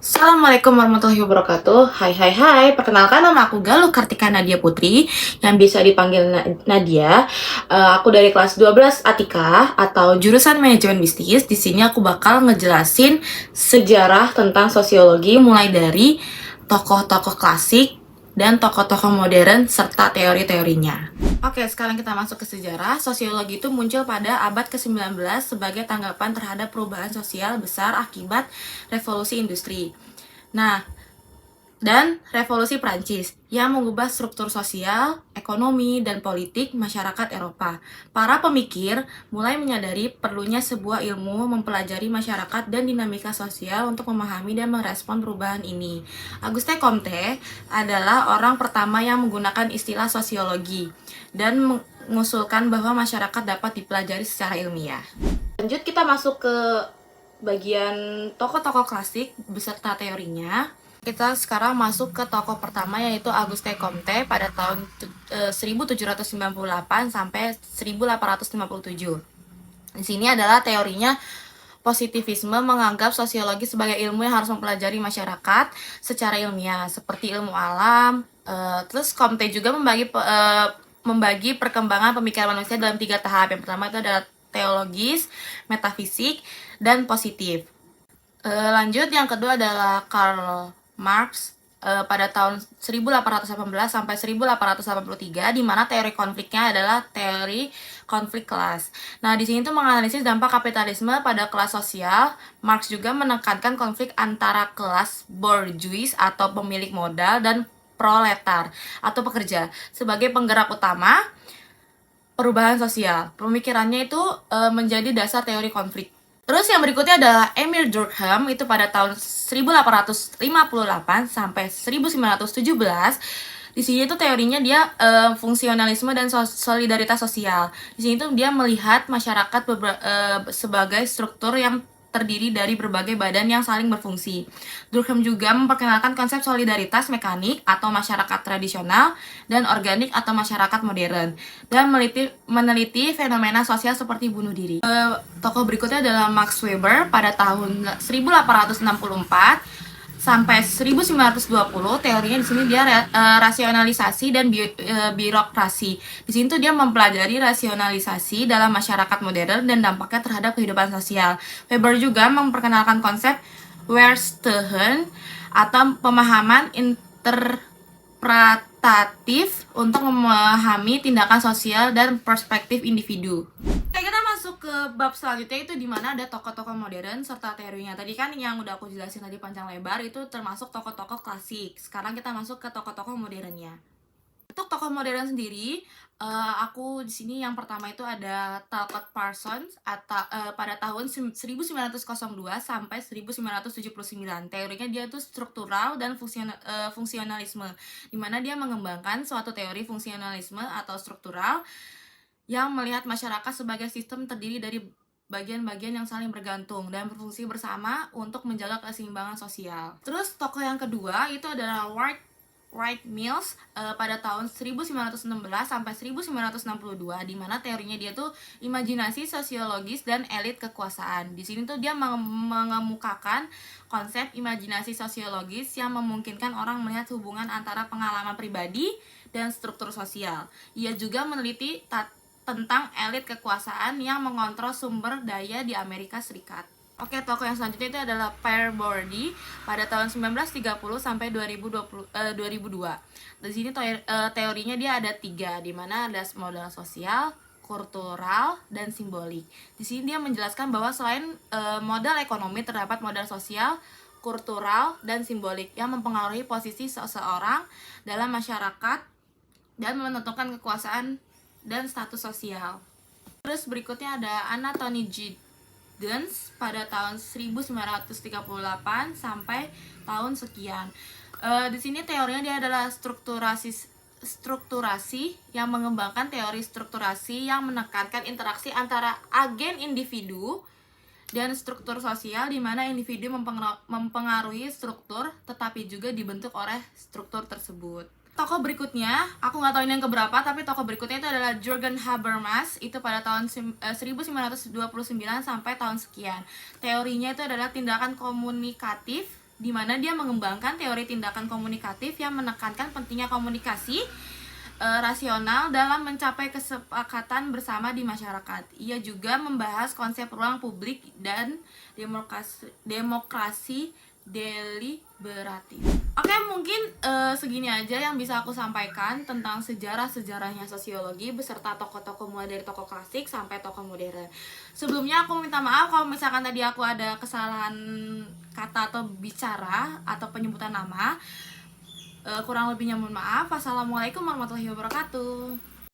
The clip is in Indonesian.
Assalamualaikum warahmatullahi wabarakatuh. Hai hai hai, perkenalkan nama aku Galuh Kartika Nadia Putri yang bisa dipanggil Nadia. Aku dari kelas 12 Atika atau jurusan manajemen bisnis. Di sini aku bakal ngejelasin sejarah tentang sosiologi mulai dari tokoh-tokoh klasik dan tokoh-tokoh modern serta teori-teorinya. Oke, sekarang kita masuk ke sejarah. Sosiologi itu muncul pada abad ke-19 sebagai tanggapan terhadap perubahan sosial besar akibat revolusi industri. Nah, dan revolusi Prancis yang mengubah struktur sosial, ekonomi, dan politik masyarakat Eropa. Para pemikir mulai menyadari perlunya sebuah ilmu mempelajari masyarakat dan dinamika sosial untuk memahami dan merespon perubahan ini. Auguste Comte adalah orang pertama yang menggunakan istilah sosiologi dan mengusulkan bahwa masyarakat dapat dipelajari secara ilmiah. Lanjut kita masuk ke bagian tokoh-tokoh klasik beserta teorinya. Kita sekarang masuk ke tokoh pertama yaitu Auguste Comte pada tahun 1798 sampai 1857. Di sini adalah teorinya positivisme menganggap sosiologi sebagai ilmu yang harus mempelajari masyarakat secara ilmiah seperti ilmu alam. Terus Comte juga membagi perkembangan pemikiran manusia dalam 3 tahap. Yang pertama itu adalah teologis, metafisik, dan positif. Lanjut yang kedua adalah Karl Marx pada tahun 1818 sampai 1883, di mana teori konfliknya adalah teori konflik kelas. Nah, di sini tuh menganalisis dampak kapitalisme pada kelas sosial. Marx juga menekankan konflik antara kelas bourgeois atau pemilik modal dan proletar atau pekerja sebagai penggerak utama perubahan sosial. Pemikirannya itu menjadi dasar teori konflik. Terus yang berikutnya adalah Emil Durkheim, itu pada tahun 1858 sampai 1917. Di sini tuh teorinya dia fungsionalisme dan solidaritas sosial. Di sini tuh dia melihat masyarakat sebagai struktur yang terdiri dari berbagai badan yang saling berfungsi. Durkheim juga memperkenalkan konsep solidaritas mekanik atau masyarakat tradisional dan organik atau masyarakat modern, dan meneliti fenomena sosial seperti bunuh diri. Tokoh berikutnya adalah Max Weber pada tahun 1864 sampai 1920. Teorinya di sini dia rasionalisasi dan birokrasi. Di sini tuh dia mempelajari rasionalisasi dalam masyarakat modern dan dampaknya terhadap kehidupan sosial. Weber juga memperkenalkan konsep Verstehen atau pemahaman interpretatif untuk memahami tindakan sosial dan perspektif individu. Kita masuk ke bab selanjutnya, itu dimana ada tokoh-tokoh modern serta teorinya. Tadi kan yang udah aku jelasin tadi panjang lebar itu termasuk tokoh-tokoh klasik. Sekarang kita masuk ke tokoh-tokoh modernnya. Untuk tokoh modern sendiri, aku di sini yang pertama itu ada Talcott Parsons atau pada tahun 1902 sampai 1979. Teorinya dia tuh struktural dan fungsionalisme, di mana dia mengembangkan suatu teori fungsionalisme atau struktural yang melihat masyarakat sebagai sistem terdiri dari bagian-bagian yang saling bergantung dan berfungsi bersama untuk menjaga keseimbangan sosial. Terus tokoh yang kedua itu adalah Wright Mills pada tahun 1916 sampai 1962, di mana teorinya dia tuh imajinasi sosiologis dan elit kekuasaan. Di sini tuh dia mengemukakan konsep imajinasi sosiologis yang memungkinkan orang melihat hubungan antara pengalaman pribadi dan struktur sosial. Ia juga meneliti tentang elit kekuasaan yang mengontrol sumber daya di Amerika Serikat. Oke, tokoh yang selanjutnya itu adalah Pierre Bourdieu pada tahun 1930 sampai 2002. Di sini teorinya dia ada 3, di mana ada modal sosial, kultural, dan simbolik. Di sini dia menjelaskan bahwa selain modal ekonomi terdapat modal sosial, kultural, dan simbolik yang mempengaruhi posisi seseorang dalam masyarakat dan menentukan kekuasaan dan status sosial. Terus berikutnya ada Anthony Giddens pada tahun 1938 sampai tahun sekian. Di sini teorinya dia adalah strukturasi yang mengembangkan teori strukturasi yang menekankan interaksi antara agen individu dan struktur sosial, di mana individu mempengaruhi struktur tetapi juga dibentuk oleh struktur tersebut. Tokoh berikutnya, aku nggak tahu ini yang keberapa, tapi tokoh berikutnya itu adalah Jürgen Habermas, itu pada tahun 1929 sampai tahun sekian. Teorinya itu adalah tindakan komunikatif di mana dia mengembangkan teori tindakan komunikatif yang menekankan pentingnya komunikasi rasional dalam mencapai kesepakatan bersama di masyarakat. Ia juga membahas konsep ruang publik dan demokrasi deliberatif. Oke, mungkin segini aja yang bisa aku sampaikan tentang sejarah-sejarahnya sosiologi beserta tokoh-tokoh mulai dari tokoh klasik sampai tokoh modern. Sebelumnya aku minta maaf kalau misalkan tadi aku ada kesalahan kata atau bicara atau penyebutan nama. Kurang lebihnya mohon maaf. Wassalamualaikum warahmatullahi wabarakatuh.